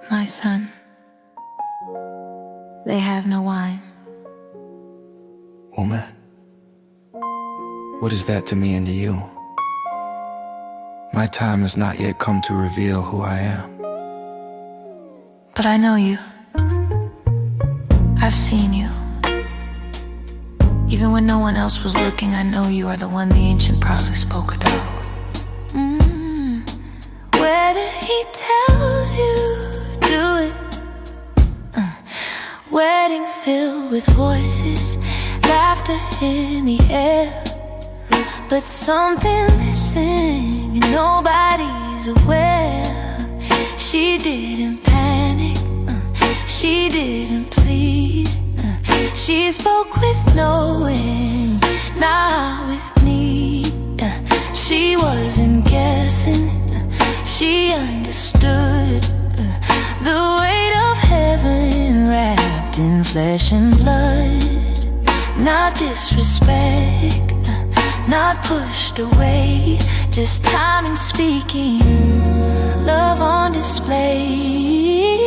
My son, they have no wine. Woman, what is that to me and to you? My time has not yet come to reveal who I am. But I know you. I've seen you. Even when no one else was looking, I know you are the one the ancient prophet spoke about. Where did he tells you do it? Wedding filled with voices, laughter in the air, but something missing and nobody's aware. She didn't panic, she didn't plead. She spoke with knowing, not with need. She wasn't guessing, she understood the weight of heaven wrapped in flesh and blood. Not disrespect, not pushed away, just timing speaking, love on display.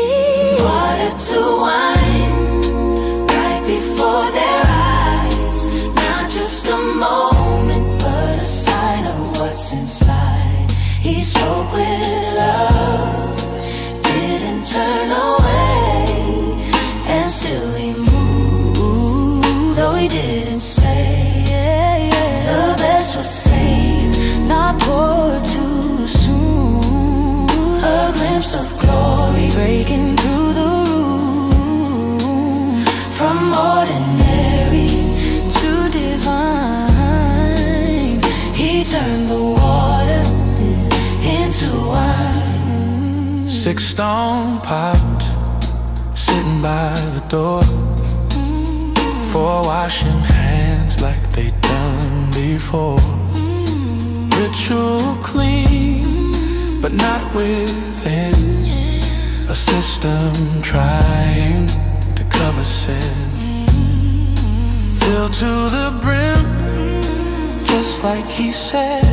Water to wine, right before their eyes. Not just a moment, but a sign of what's inside. He spoke with love, didn't turn away, and still he moved, though he didn't say. The best was saved, not poured too soon. A glimpse of glory breaking through the room. From ordinary to divine, he turned the water into wine. 6 stone pot, sitting by the door, 4 washing hands like they done before. Ritual clean, but not within. A system trying to cover sin. Filled to the brim, just like he said.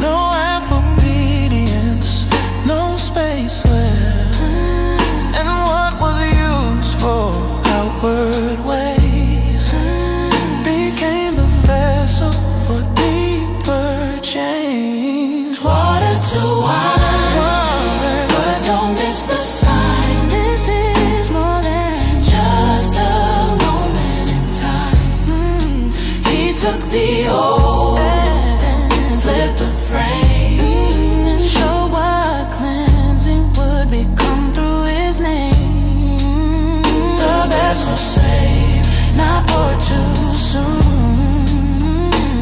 No half obedience, no space left. And what was used for outward ways became the vessel for deeper change. Water to wine, but don't miss the sign. This is more than just a moment in time. He took the old and flipped the frame, and showed what cleansing would become through his name. The best was saved, not poured too soon.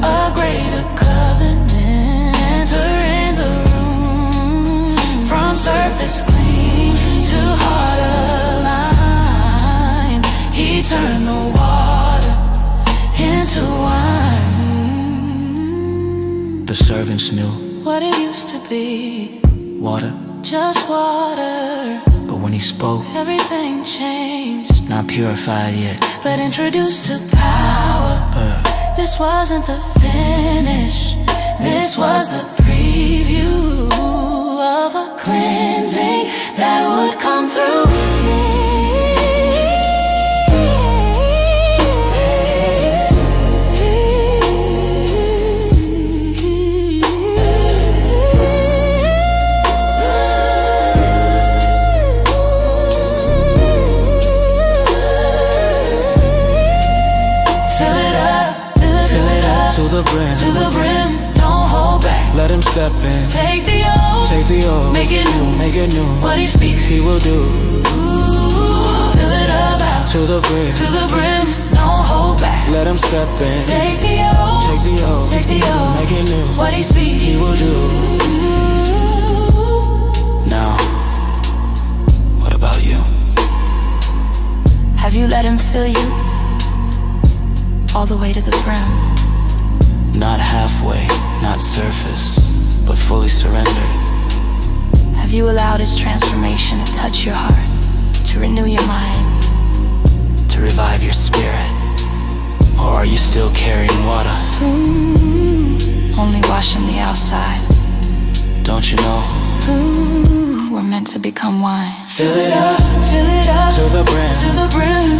A greater covenant enter in the room. From surface clean to heart aligned, he turned the water into wine. The servants knew what it used to be, water, just water. but when he spoke, Everything changed, not purified yet. but introduced to power. This wasn't the finish, this was the preview of a cleansing that would come through. To the brim, don't hold back. Let him step in, Take the old, make it new. What he speaks, He will do. fill it up out. To the brim, don't hold back. let him step in. Take the old, make it new. What he speaks, He will do. Now, what about you? Have you let him fill you all the way to the brim? Not halfway, not surface, but fully surrendered. Have you allowed his transformation to touch your heart, to renew your mind, To revive your spirit? Or are you still carrying water? washing the outside. Don't you know? Ooh, we're meant to become wine. Fill it up Fill it up to the brim. to the brim.